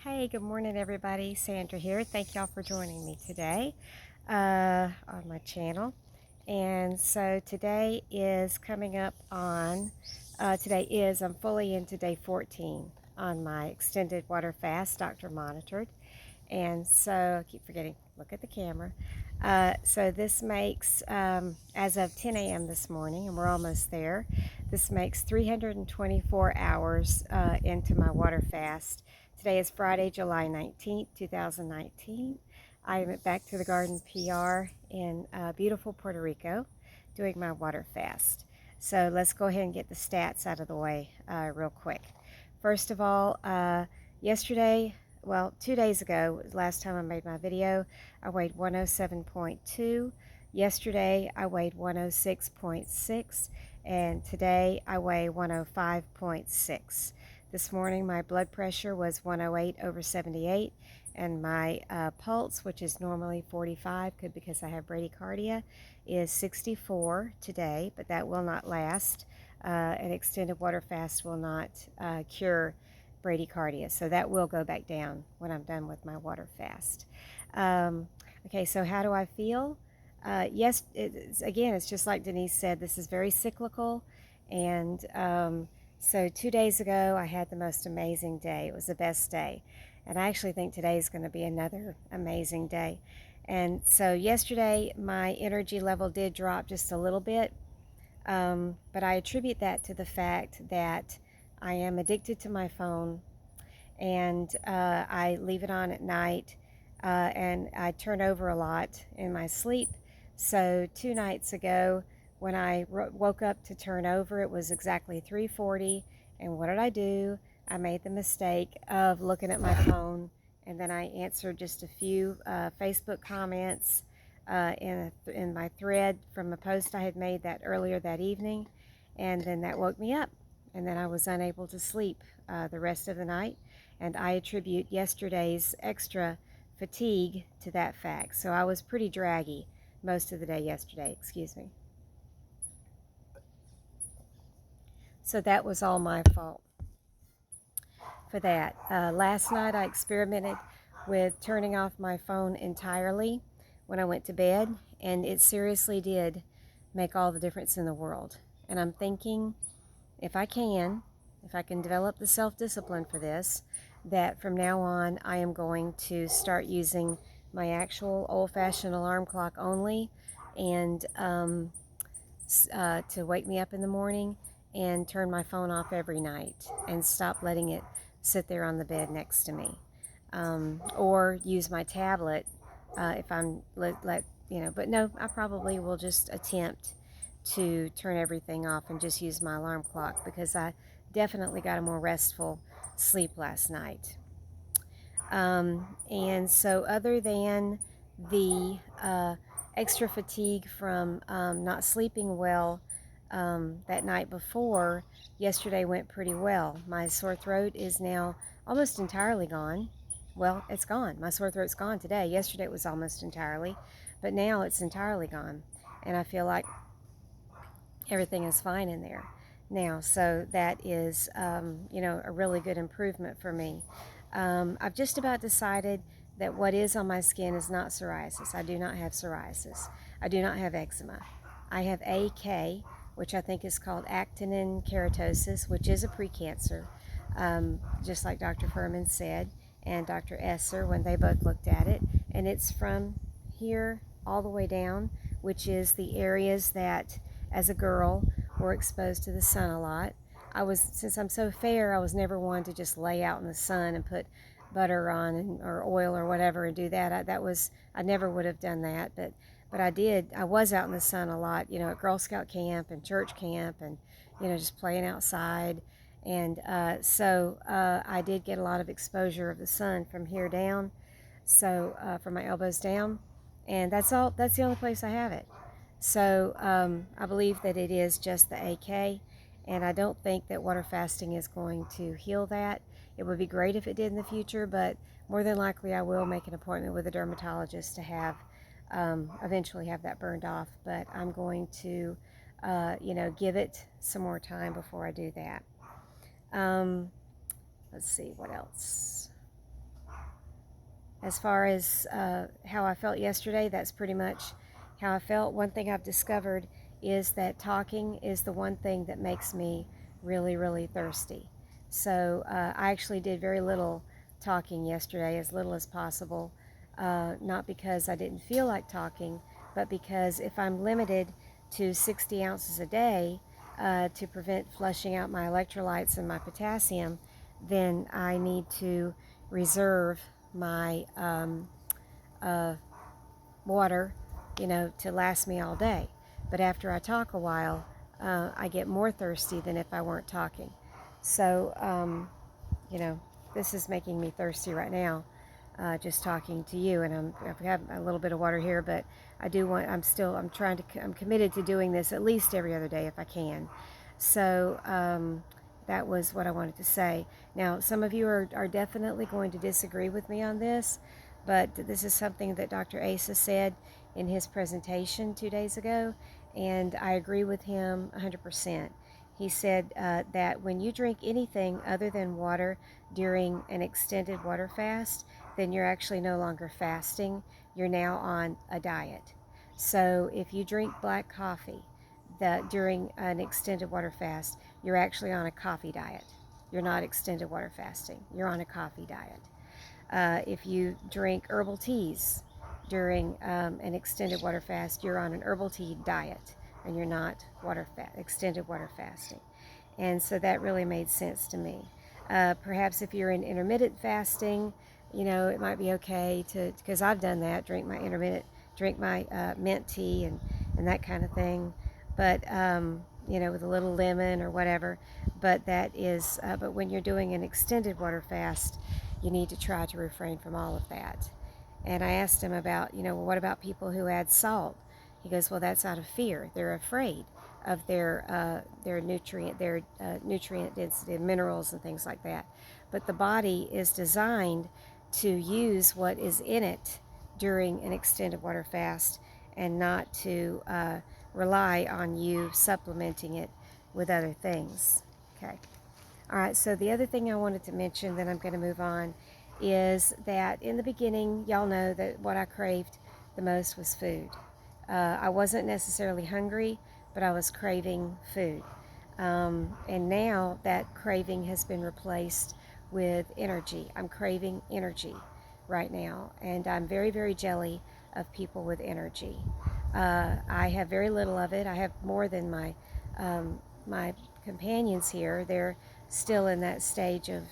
Hey, good morning, everybody. Sandra here. Thank y'all for joining me today on my channel. And so today is coming up on, I'm fully into day 14 on my extended water fast, doctor monitored. And so I keep forgetting, look at the camera. So this makes, as of 10 a.m. this morning, and we're almost there, this makes 324 hours into my water fast. Today is Friday, July 19th, 2019. I am at Back to the Garden PR in beautiful Puerto Rico doing my water fast. So let's go ahead and get the stats out of the way real quick. First of all, yesterday, well, 2 days ago, last time I made my video, I weighed 107.2. Yesterday, I weighed 106.6. And today, I weigh 105.6. This morning, my blood pressure was 108/78. And my pulse, which is normally 45, because I have bradycardia, is 64 today, but that will not last. An extended water fast will not cure bradycardia, so that will go back down when I'm done with my water fast. Okay, so how do I feel? Yes, it's just like Denise said, this is very cyclical, and so 2 days ago I had the most amazing day. It was the best day, and I actually think today is going to be another amazing day. And so yesterday my energy level did drop just a little bit, but I attribute that to the fact that I am addicted to my phone, and I leave it on at night, and I turn over a lot in my sleep. So 2 nights ago, when I woke up to turn over, it was exactly 3:40, and what did I do? I made the mistake of looking at my phone, and then I answered just a few Facebook comments in my thread from a post I had made that earlier that evening, and then that woke me up, and then I was unable to sleep the rest of the night, and I attribute yesterday's extra fatigue to that fact. So I was pretty draggy most of the day yesterday, excuse me. So that was all my fault for that. Last night I experimented with turning off my phone entirely when I went to bed, and it seriously did make all the difference in the world. And I'm thinking, if I can develop the self-discipline for this, that from now on I am going to start using my actual old-fashioned alarm clock only, and to wake me up in the morning, and turn my phone off every night and stop letting it sit there on the bed next to me, or use my tablet if I'm but no, I probably will just attempt to turn everything off and just use my alarm clock, because I definitely got a more restful sleep last night. And so other than the extra fatigue from not sleeping well that night before, yesterday went pretty well. My sore throat is now almost entirely gone. Well, it's gone. My sore throat's gone today. Yesterday it was almost entirely, but now it's entirely gone. And I feel like everything is fine in there now. So that is, a really good improvement for me. I've just about decided that what is on my skin is not psoriasis. I do not have psoriasis. I do not have eczema. I have AK, which I think is called actinin keratosis, which is a precancer, just like Dr. Furman said, and Dr. Esser when they both looked at it. And it's from here all the way down, which is the areas that, as a girl, were exposed to the sun a lot. Since I'm so fair, I was never one to just lay out in the sun and put butter on or oil or whatever and do that. I never would have done that, but I did. I was out in the sun a lot, at Girl Scout camp and church camp, and just playing outside. And so I did get a lot of exposure of the sun from here down, so from my elbows down, and that's the only place I have it. So I believe that it is just the AK, and I don't think that water fasting is going to heal that. It would be great if it did in the future, but more than likely I will make an appointment with a dermatologist to have eventually have that burned off. But I'm going to give it some more time before I do that. Let's see what else. as far as how I felt yesterday, that's pretty much how I felt. One thing I've discovered is that talking is the one thing that makes me really, really thirsty. So I actually did very little talking yesterday, as little as possible, not because I didn't feel like talking, but because if I'm limited to 60 ounces a day to prevent flushing out my electrolytes and my potassium, then I need to reserve my water, to last me all day. But after I talk a while, I get more thirsty than if I weren't talking. So, this is making me thirsty right now, just talking to you. And I've got a little bit of water here, but I'm committed to doing this at least every other day if I can. So, that was what I wanted to say. Now, some of you are definitely going to disagree with me on this, but this is something that Dr. Asa said in his presentation 2 days ago, and I agree with him 100%. He said that when you drink anything other than water during an extended water fast, then you're actually no longer fasting. You're now on a diet. So if you drink black coffee during an extended water fast, you're actually on a coffee diet. You're not extended water fasting. You're on a coffee diet. If you drink herbal teas during an extended water fast, you're on an herbal tea diet, and you're not extended water fasting. And so that really made sense to me. Perhaps if you're in intermittent fasting, it might be okay because I've done that, drink my mint tea and that kind of thing. But, with a little lemon or whatever. But but when you're doing an extended water fast, you need to try to refrain from all of that. And I asked him about, well, what about people who add salt? He goes, well, that's out of fear. They're afraid of their nutrient density, minerals and things like that. But the body is designed to use what is in it during an extended water fast, and not to rely on you supplementing it with other things. Okay. All right, so the other thing I wanted to mention, then I'm going to move on, is that in the beginning, y'all know that what I craved the most was food. I wasn't necessarily hungry, but I was craving food. And now that craving has been replaced with energy. I'm craving energy right now, and I'm very, very jelly of people with energy. I have very little of it. I have more than my companions here. They're still in that stage of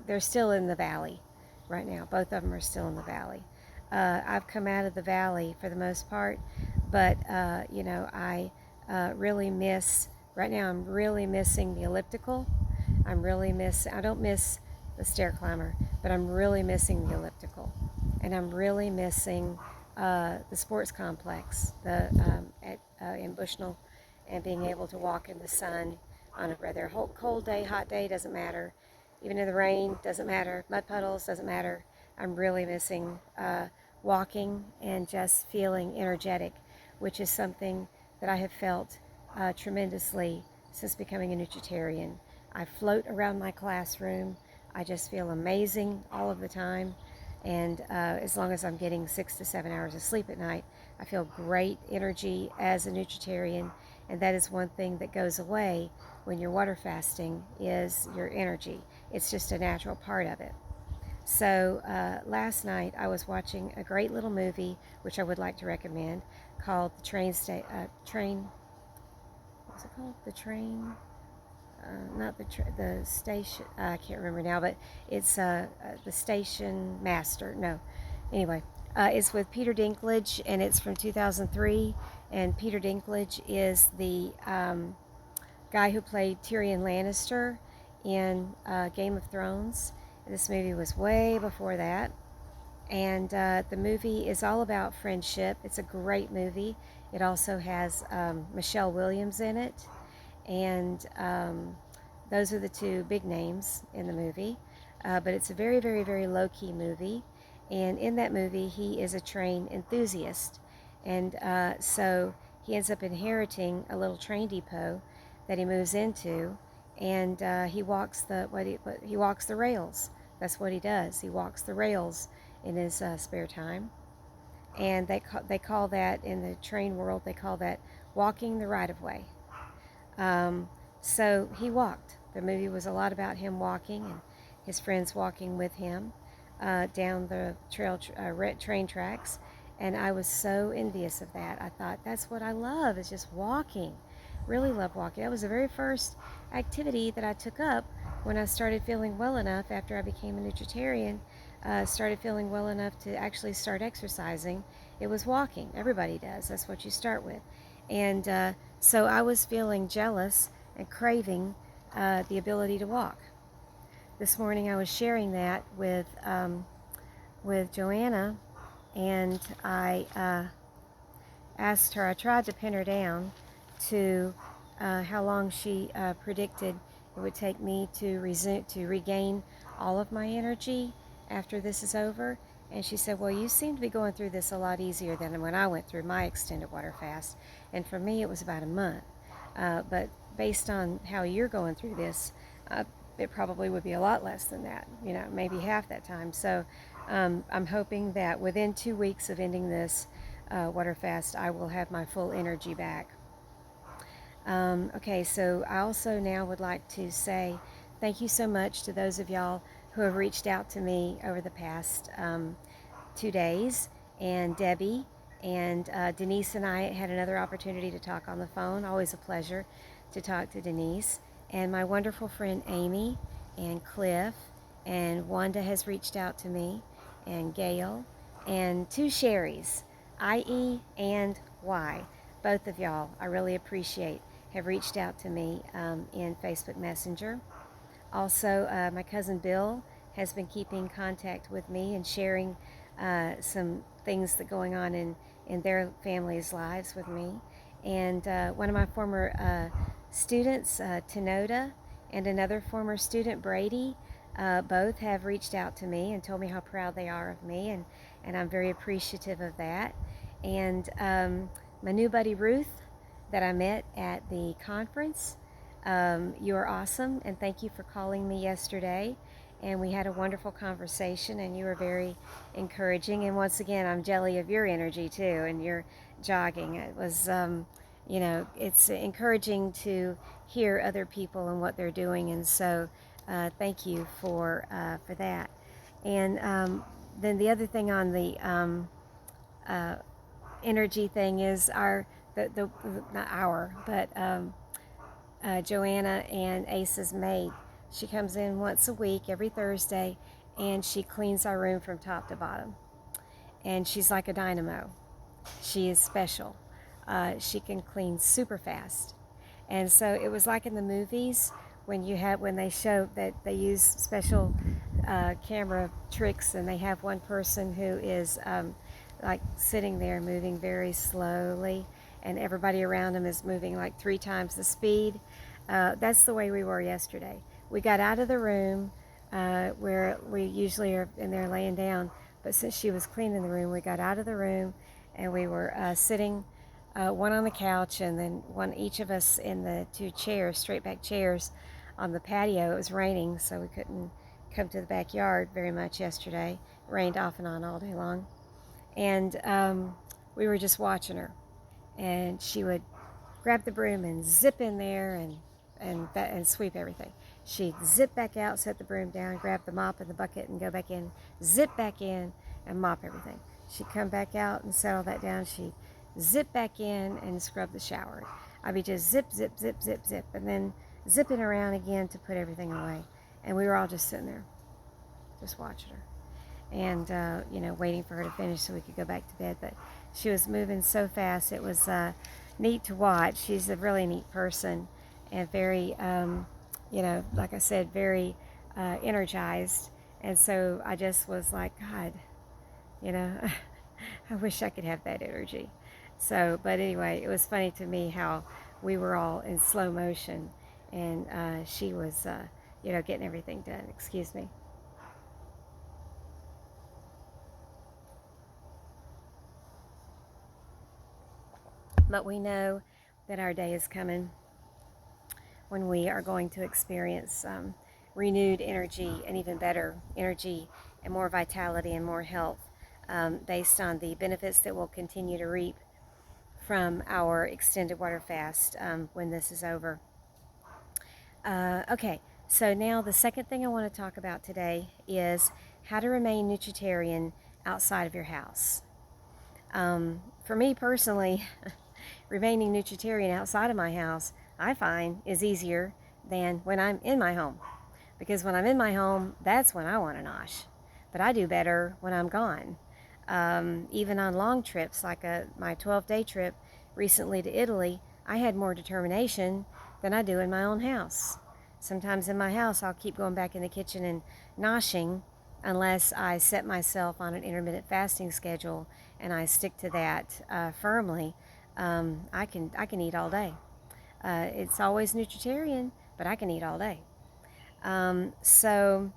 they're still in the valley right now. Both of them are still in the valley. I've come out of the valley for the most part, but I really miss, right now I'm really missing the elliptical. I don't miss the stair climber, but I'm really missing the elliptical. And I'm really missing the sports complex in Bushnell, and being able to walk in the sun on a rather cold day, hot day, doesn't matter. Even in the rain, doesn't matter. Mud puddles, doesn't matter. I'm really missing walking and just feeling energetic, which is something that I have felt tremendously since becoming a Nutritarian. I float around my classroom. I just feel amazing all of the time. And as long as I'm getting 6 to 7 hours of sleep at night, I feel great energy as a Nutritarian. And that is one thing that goes away when you're water fasting, is your energy. It's just a natural part of it. So last night I was watching a great little movie, which I would like to recommend, called The Train, what's it called? The Train, not the station, I can't remember now, but it's the Station Master. No, anyway, it's with Peter Dinklage, and it's from 2003, and Peter Dinklage is the guy who played Tyrion Lannister in Game of Thrones. This movie was way before that, and the movie is all about friendship. It's a great movie. It also has Michelle Williams in it, and those are the two big names in the movie. But it's a very, very, very low-key movie, and in that movie he is a train enthusiast, and so he ends up inheriting a little train depot that he moves into, and he walks the rails That's what he does. He walks the rails in his spare time. And they call that, in the train world, they call that walking the right of way. So he walked. The movie was a lot about him walking and his friends walking with him down the train tracks. And I was so envious of that. I thought, that's what I love, is just walking. Really love walking. That was the very first activity that I took up when I started feeling well enough after I became a Nutritarian. Started feeling well enough to actually start exercising. It was walking. Everybody does. That's what you start with. And so I was feeling jealous and craving the ability to walk. This morning I was sharing that with Joanna, and I asked her, I tried to pin her down to how long she predicted it would take me to regain all of my energy after this is over. And she said, well, you seem to be going through this a lot easier than when I went through my extended water fast. And for me, it was about a month. But based on how you're going through this, it probably would be a lot less than that, maybe half that time. So I'm hoping that within 2 weeks of ending this water fast, I will have my full energy back. Okay, so I also now would like to say thank you so much to those of y'all who have reached out to me over the past 2 days. And Debbie and Denise and I had another opportunity to talk on the phone. Always a pleasure to talk to Denise. And my wonderful friend Amy and Cliff and Wanda has reached out to me, and Gail, and 2 Sherrys, IE and Y. Both of y'all, I really appreciate, have reached out to me in Facebook Messenger. Also, my cousin Bill has been keeping contact with me and sharing some things that are going on in their families' lives with me. And one of my former students, Tenoda, and another former student, Brady, both have reached out to me and told me how proud they are of me, and I'm very appreciative of that. And my new buddy Ruth that I met at the conference, you are awesome, and thank you for calling me yesterday. And we had a wonderful conversation, and you were very encouraging. And once again, I'm jelly of your energy too, and your jogging. It was, it's encouraging to hear other people and what they're doing, and so thank you for that. And then the other thing on the energy thing is Joanna and Ace's maid. She comes in once a week, every Thursday, and she cleans our room from top to bottom. And she's like a dynamo. She is special. She can clean super fast. And so it was like in the movies when they show that they use special camera tricks, and they have one person who is like sitting there moving very slowly, and everybody around them is moving like 3 times the speed. That's the way we were yesterday. We got out of the room where we usually are in there laying down, but since she was cleaning the room, we got out of the room, and we were sitting, one on the couch, and then one each of us in the 2 chairs, straight back chairs on the patio. It was raining, so we couldn't come to the backyard very much yesterday. It rained off and on all day long. And we were just watching her, and she would grab the broom and zip in there and sweep everything. She'd zip back out, set the broom down, grab the mop and the bucket, and go back in, zip back in, and mop everything. She'd come back out and set all that down. She'd zip back in and scrub the shower. I'd be just zip, zip, zip, zip, zip, and then zipping around again to put everything away. And we were all just sitting there, just watching her. And, waiting for her to finish so we could go back to bed. But she was moving so fast. It was neat to watch. She's a really neat person, and very, like I said, very energized. And so I just was like, God, I wish I could have that energy. So, but anyway, it was funny to me how we were all in slow motion, and she was, getting everything done. Excuse me. But we know that our day is coming when we are going to experience renewed energy and even better energy and more vitality and more health based on the benefits that we'll continue to reap from our extended water fast when this is over. Okay, so now the second thing I want to talk about today is how to remain nutritarian outside of your house. For me personally, remaining nutritarian outside of my house, I find, is easier than when I'm in my home. Because when I'm in my home, that's when I want to nosh. But I do better when I'm gone. Even on long trips, like my 12-day trip recently to Italy, I had more determination than I do in my own house. Sometimes in my house, I'll keep going back in the kitchen and noshing unless I set myself on an intermittent fasting schedule and I stick to that firmly. I can eat all day. It's always nutritarian, but I can eat all day. So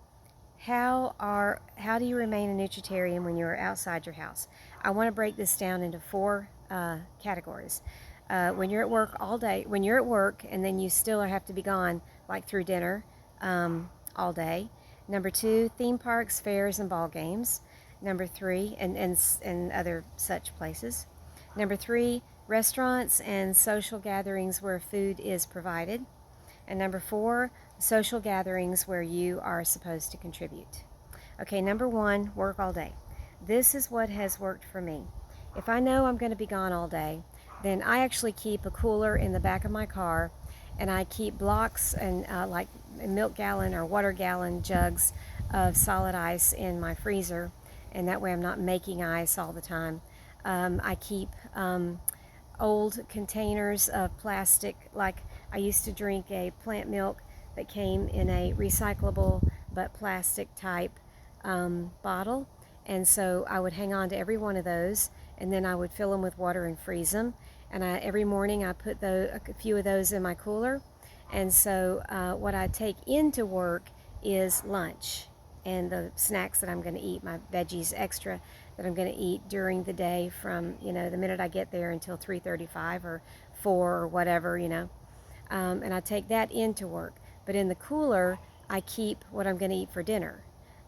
how do you remain a nutritarian when you're outside your house? I want to break this down into four categories. When you're at work all day, when you're at work and then you still have to be gone, like through dinner all day. Number two, theme parks, fairs, and ball games. Number three, and other such places. Number three, restaurants and social gatherings where food is provided. And number four, social gatherings where you are supposed to contribute. Okay, number one, work all day. This is what has worked for me. If I know I'm going to be gone all day, then I actually keep a cooler in the back of my car, and I keep blocks and like milk gallon or water gallon jugs of solid ice in my freezer, and that way I'm not making ice all the time. I keep old containers of plastic, like I used to drink a plant milk that came in a recyclable but plastic type bottle, and so I would hang on to every one of those, and then I would fill them with water and freeze them, and every morning I put a few of those in my cooler. And so what I take into work is lunch and the snacks that I'm going to eat, my veggies extra that I'm going to eat during the day from, the minute I get there until 3:35 or 4 or whatever, and I take that into work. But in the cooler, I keep what I'm going to eat for dinner.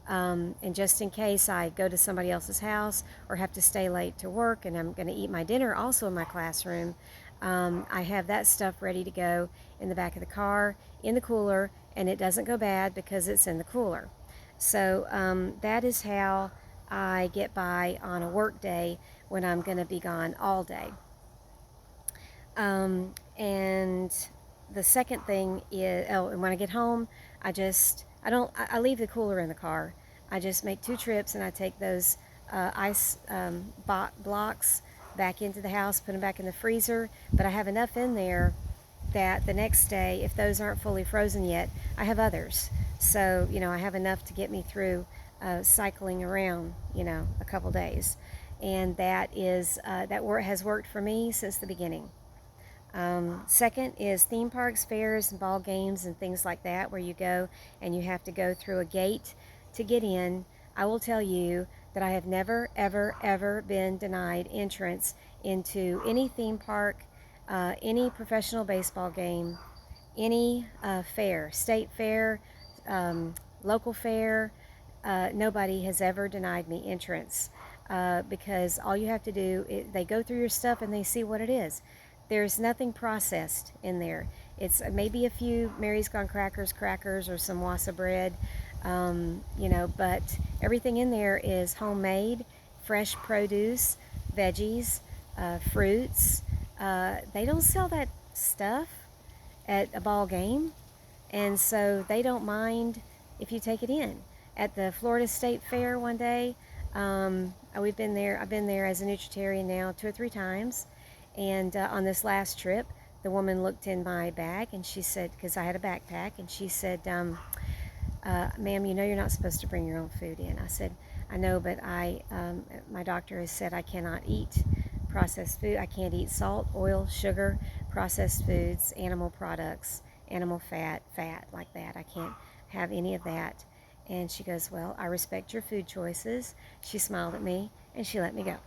And just in case I go to somebody else's house or have to stay late to work and I'm going to eat my dinner also in my classroom, I have that stuff ready to go in the back of the car, in the cooler, and it doesn't go bad because it's in the cooler. So that is how I get by on a work day when I'm going to be gone all day. And the second thing is, and when I get home, I leave the cooler in the car. I just make 2 trips and I take those ice blocks back into the house, put them back in the freezer, but I have enough in there that the next day, if those aren't fully frozen yet, I have others. So, I have enough to get me through cycling around, a couple days. And that has worked for me since the beginning. Second is theme parks, fairs, and ball games and things like that, where you go and you have to go through a gate to get in. I will tell you that I have never, ever, ever been denied entrance into any theme park, any professional baseball game, any fair, state fair, local fair. Nobody has ever denied me entrance because all you have to do, they go through your stuff and they see what it is. There's nothing processed in there. It's maybe a few Mary's Gone crackers, or some wassa bread, but everything in there is homemade, fresh produce, veggies, fruits. They don't sell that stuff at a ball game, and so they don't mind if you take it in. At the Florida State Fair one day, I've been there as a nutritarian now 2 or 3 times. And on this last trip, the woman looked in my bag and she said, because I had a backpack, and she said, ma'am, you're not supposed to bring your own food in. I said, I know, but my doctor has said I cannot eat processed food. I can't eat salt, oil, sugar, processed foods, animal products, animal fat like that. I can't have any of that. And she goes, well, I respect your food choices. She smiled at me and she let me go.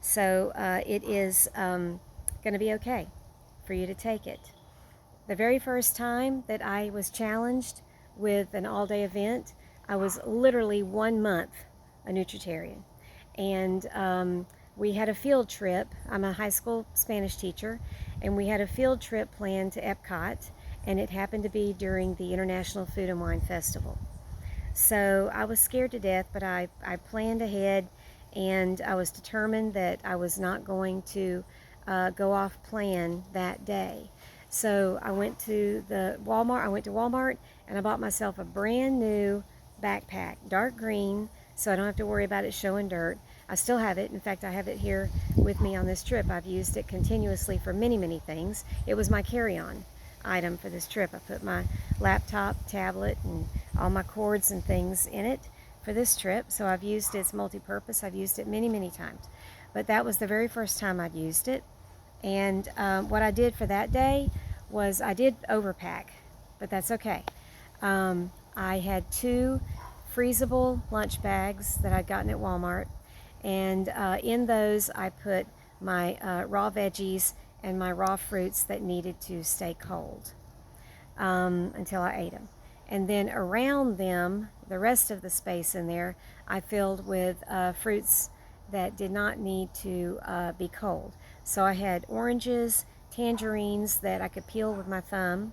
So it is going to be okay for you to take it. The very first time that I was challenged with an all-day event. I was literally 1 month a Nutritarian. And we had a field trip. I'm a high school Spanish teacher, and we had a field trip planned to Epcot, and it happened to be during the International Food and Wine Festival. So I was scared to death, but I planned ahead, and I was determined that I was not going to go off plan that day. So I went to Walmart and I bought myself a brand new backpack, dark green, so I don't have to worry about it showing dirt. I still have it. In fact, I have it here with me on this trip. I've used it continuously for many, many things. It was my carry-on item for this trip. I put my laptop, tablet, and all my cords and things in it for this trip. So I've used it. It's multi-purpose. I've used it many, many times. But that was the very first time I'd used it. And what I did for that day was I did overpack, but that's okay. I had 2 freezable lunch bags that I'd gotten at Walmart, and in those I put my raw veggies and my raw fruits that needed to stay cold until I ate them. And then around them, the rest of the space in there, I filled with fruits that did not need to be cold. So I had oranges, tangerines that I could peel with my thumb,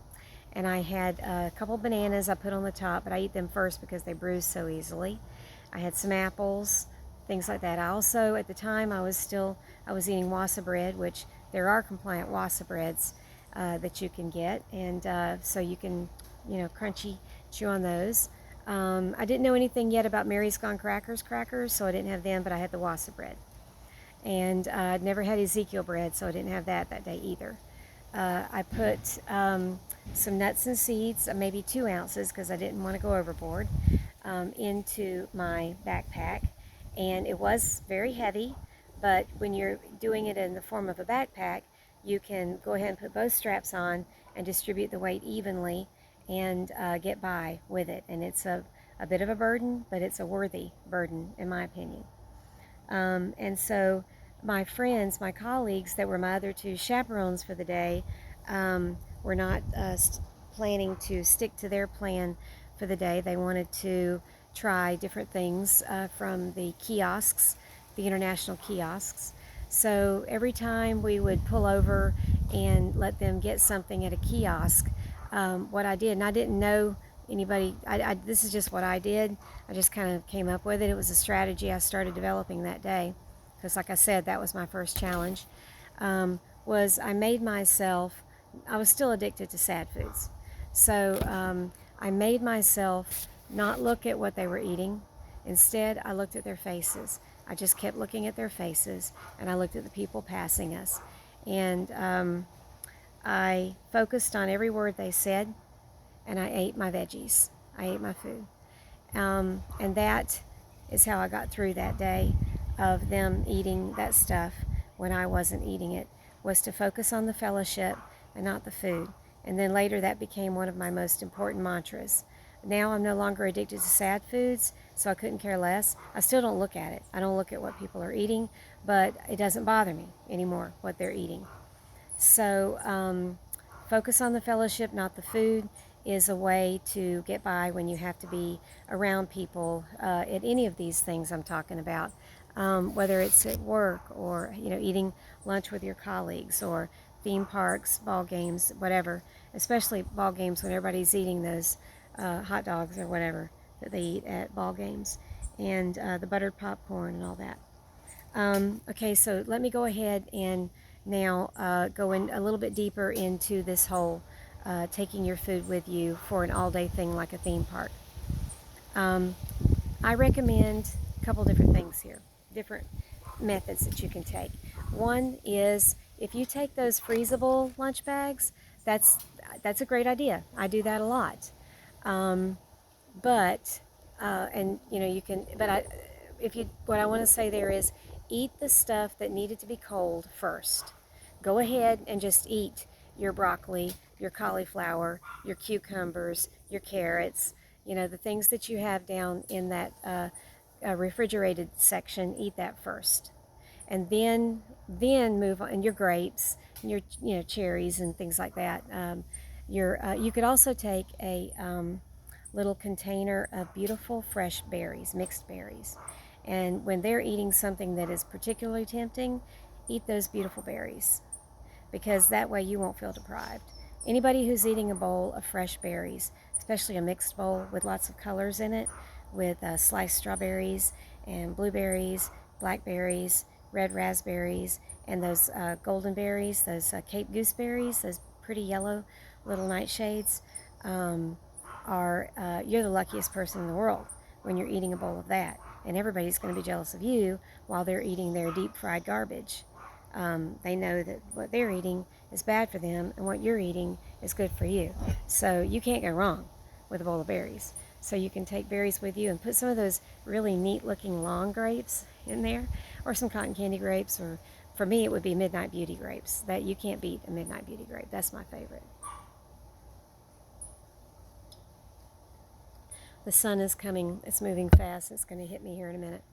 and I had a couple bananas I put on the top, but I eat them first because they bruise so easily. I had some apples, things like that. I also, at the time, I was eating wassa bread, which there are compliant wassa breads that you can get, and so you can, crunchy chew on those. I didn't know anything yet about Mary's Gone crackers, so I didn't have them, but I had the wassa bread. And I'd never had Ezekiel bread, so I didn't have that day either. I put some nuts and seeds, maybe 2 ounces, because I didn't want to go overboard, into my backpack. And it was very heavy, but when you're doing it in the form of a backpack, you can go ahead and put both straps on and distribute the weight evenly and get by with it. And it's a bit of a burden, but it's a worthy burden, in my opinion. And so my friends, my colleagues that were my other 2 chaperones for the day, were not planning to stick to their plan for the day. They wanted to try different things from the kiosks, the international kiosks. So every time we would pull over and let them get something at a kiosk, what I did, and I didn't know anybody, this is just what I did. I just kind of came up with it. It was a strategy I started developing that day, because like I said, that was my first challenge, was I made myself, I was still addicted to sad foods. So I made myself not look at what they were eating. Instead, I looked at their faces. I just kept looking at their faces, and I looked at the people passing us. And I focused on every word they said, and I ate my veggies. I ate my food. And that is how I got through that day of them eating that stuff when I wasn't eating it, was to focus on the fellowship and not the food. And then later that became one of my most important mantras. Now I'm no longer addicted to sad foods, so I couldn't care less. I still don't look at it. I don't look at what people are eating, but it doesn't bother me anymore what they're eating. So focus on the fellowship, not the food, is a way to get by when you have to be around people at any of these things I'm talking about, whether it's at work or eating lunch with your colleagues, or theme parks, ball games, whatever. Especially ball games when everybody's eating those hot dogs or whatever that they eat at ball games, and the buttered popcorn and all that. Okay, so let me go ahead and now go in a little bit deeper into this whole taking your food with you for an all-day thing like a theme park. I recommend a couple different things here, different methods that you can take. One is, if you take those freezable lunch bags, that's a great idea. I do that a lot. What I want to say there is, eat the stuff that needed to be cold first. Go ahead and just eat your broccoli, your cauliflower, your cucumbers, your carrots, the things that you have down in that refrigerated section. Eat that first, and then move on. And your grapes, and your cherries and things like that. You could also take a little container of beautiful fresh berries, mixed berries. And when they're eating something that is particularly tempting, eat those beautiful berries, because that way you won't feel deprived. Anybody who's eating a bowl of fresh berries, especially a mixed bowl with lots of colors in it, with sliced strawberries and blueberries, blackberries, red raspberries, and those golden berries, those Cape gooseberries, those pretty yellow little nightshades, you're the luckiest person in the world when you're eating a bowl of that. And everybody's going to be jealous of you while they're eating their deep fried garbage. They know that what they're eating is bad for them and what you're eating is good for you. So you can't go wrong with a bowl of berries. So you can take berries with you and put some of those really neat looking long grapes in there, or some cotton candy grapes, or for me it would be Midnight Beauty grapes. That you can't beat a Midnight Beauty grape. That's my favorite. The sun is coming. It's moving fast. It's going to hit me here in a minute.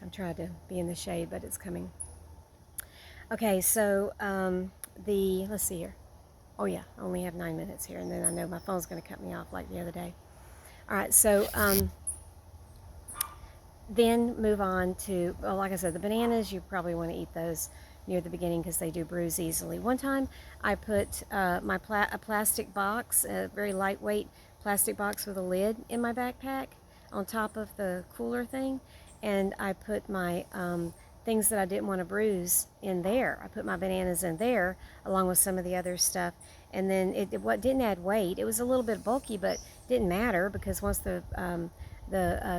I'm trying to be in the shade, but it's coming. Okay, so let's see here. Oh yeah, I only have 9 minutes here, and then I know my phone's going to cut me off like the other day. All right, so then move on to, well, like I said, the bananas, you probably want to eat those near the beginning because they do bruise easily. One time I put a plastic box, a very lightweight plastic box with a lid in my backpack on top of the cooler thing, and I put my things that I didn't want to bruise in there. I put my bananas in there along with some of the other stuff, and then what didn't add weight. It was a little bit bulky, but didn't matter because once the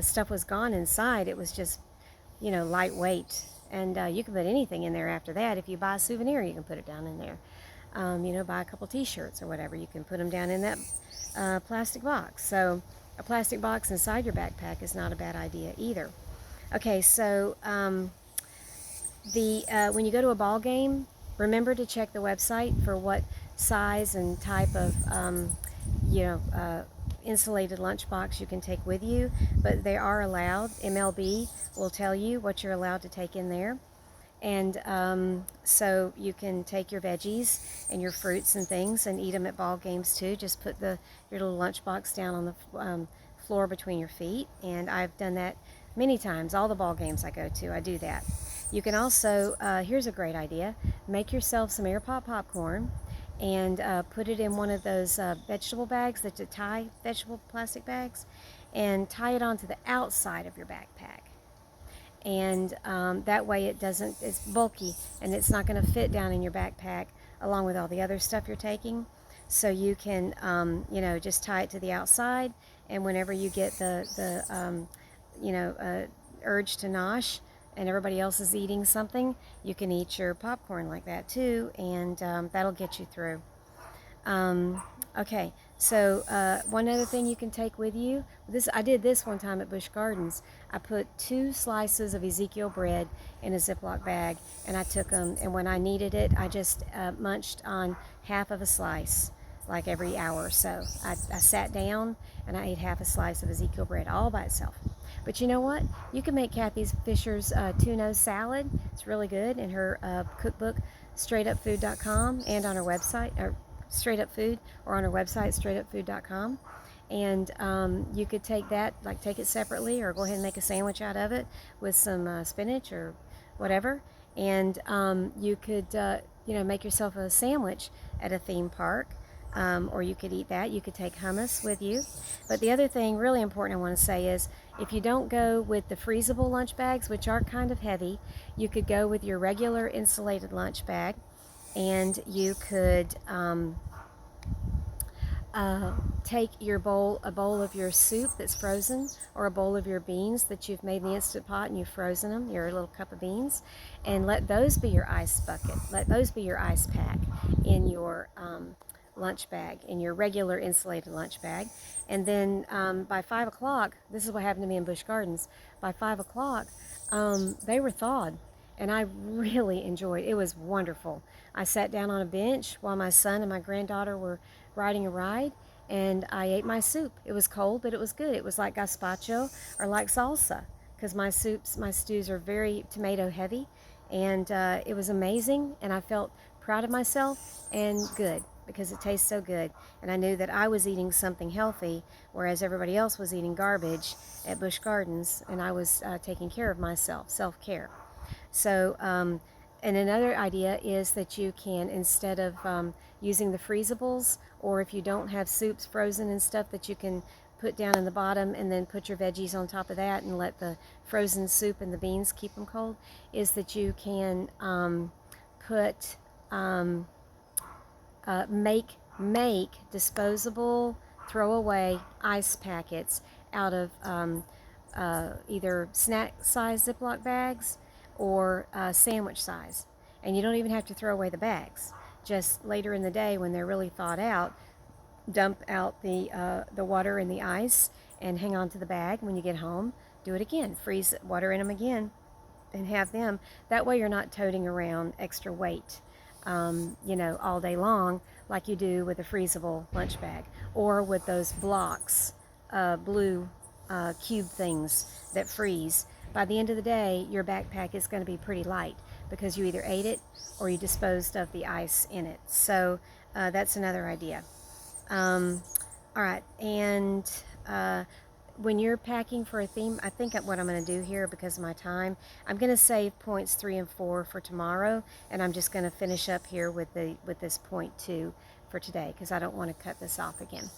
stuff was gone inside, it was just, lightweight. And you can put anything in there after that. If you buy a souvenir, you can put it down in there. Buy a couple t-shirts or whatever, you can put them down in that plastic box. So a plastic box inside your backpack is not a bad idea either. Okay, so when you go to a ball game, remember to check the website for what size and type of insulated lunchbox you can take with you, but they are allowed. MLB will tell you what you're allowed to take in there. And so you can take your veggies and your fruits and things and eat them at ball games too. Just put your little lunchbox down on the floor between your feet. And I've done that many times. All the ball games I go to, I do that. You can also, here's a great idea, make yourself some air pop popcorn and put it in one of those vegetable bags, that you tie vegetable plastic bags, and tie it onto the outside of your backpack. And that way it's bulky and it's not going to fit down in your backpack along with all the other stuff you're taking. So you can, just tie it to the outside, and whenever you get the urge to nosh and everybody else is eating something, you can eat your popcorn like that too, and that'll get you through. Okay, so one other thing you can take with you, I did this one time at Busch Gardens. I put 2 slices of Ezekiel bread in a Ziploc bag, and I took them, and when I needed it, I just munched on half of a slice, like every hour or so. I sat down and I ate half a slice of Ezekiel bread all by itself. But you know what? You can make Kathy Fisher's tuna salad. It's really good in her cookbook, straightupfood.com, and on her website, or Straight Up Food, or on her website, straightupfood.com. And you could take that, take it separately, or go ahead and make a sandwich out of it with some spinach or whatever. And you could, make yourself a sandwich at a theme park. Or you could eat that. You could take hummus with you. But the other thing really important I want to say is, if you don't go with the freezable lunch bags, which are kind of heavy, you could go with your regular insulated lunch bag, and you could take a bowl of your soup that's frozen, or a bowl of your beans that you've made in the Instant Pot and you've frozen them, your little cup of beans, and let those be your ice bucket. Let those be your ice pack in your lunch bag, in your regular insulated lunch bag. And then by 5 o'clock, this is what happened to me in Busch Gardens, by 5 o'clock they were thawed, and I really enjoyed it. It was wonderful. I sat down on a bench while my son and my granddaughter were riding a ride, and I ate my soup. It was cold, but it was good. It was like gazpacho or like salsa, because my stews are very tomato heavy, and it was amazing, and I felt proud of myself and good. because it tastes so good. And I knew that I was eating something healthy, whereas everybody else was eating garbage at Busch Gardens, and I was taking care of myself, self-care. So, and another idea is that you can, instead of using the freezables, or if you don't have soups frozen and stuff that you can put down in the bottom and then put your veggies on top of that and let the frozen soup and the beans keep them cold, is that you can put make disposable throwaway ice packets out of either snack size Ziploc bags or sandwich size. And you don't even have to throw away the bags. Just later in the day when they're really thawed out, dump out the water and the ice and hang on to the bag. When you get home, do it again. Freeze water in them again and have them. That way you're not toting around extra weight, all day long like you do with a freezable lunch bag or with those blocks, blue cube things that freeze. By the end of the day, your backpack is going to be pretty light because you either ate it or you disposed of the ice in it. So that's another idea. All right, and when you're packing for a theme, I think what I'm going to do here, because of my time, I'm going to save points 3 and 4 for tomorrow, and I'm just going to finish up here with this point 2 for today, because I don't want to cut this off again.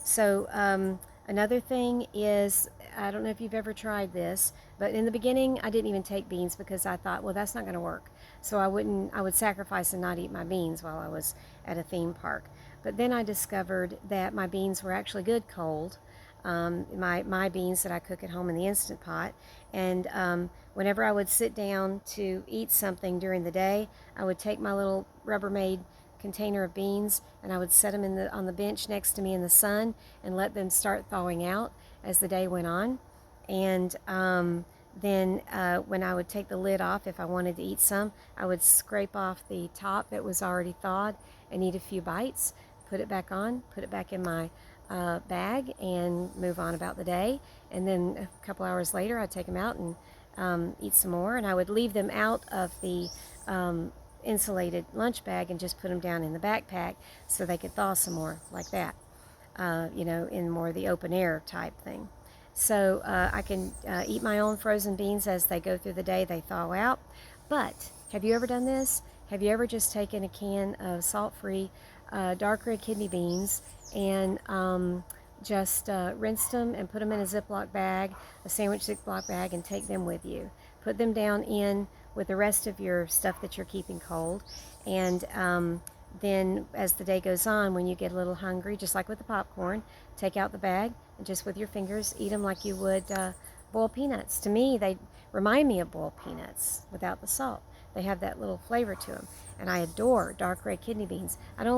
So another thing is, I don't know if you've ever tried this, but in the beginning I didn't even take beans because I thought, well, that's not going to work. So I would sacrifice and not eat my beans while I was at a theme park. But then I discovered that my beans were actually good cold. My beans that I cook at home in the Instant Pot. And whenever I would sit down to eat something during the day, I would take my little Rubbermaid container of beans and I would set them on the bench next to me in the sun and let them start thawing out as the day went on. And then when I would take the lid off, if I wanted to eat some, I would scrape off the top that was already thawed and eat a few bites, put it back on, put it back in my bag and move on about the day. And then a couple hours later I'd take them out and eat some more, and I would leave them out of the insulated lunch bag and just put them down in the backpack so they could thaw some more like that, in more the open air type thing. So I can eat my own frozen beans as they go through the day, they thaw out. But have you ever done this? Have you ever just taken a can of salt-free dark red kidney beans and just rinsed them and put them in a Ziploc bag, a sandwich Ziploc bag, and take them with you? Put them down in with the rest of your stuff that you're keeping cold, and then as the day goes on, when you get a little hungry, just like with the popcorn, take out the bag and just with your fingers eat them like you would boiled peanuts. To me, they remind me of boiled peanuts without the salt. They have that little flavor to them, and I adore dark red kidney beans. I don't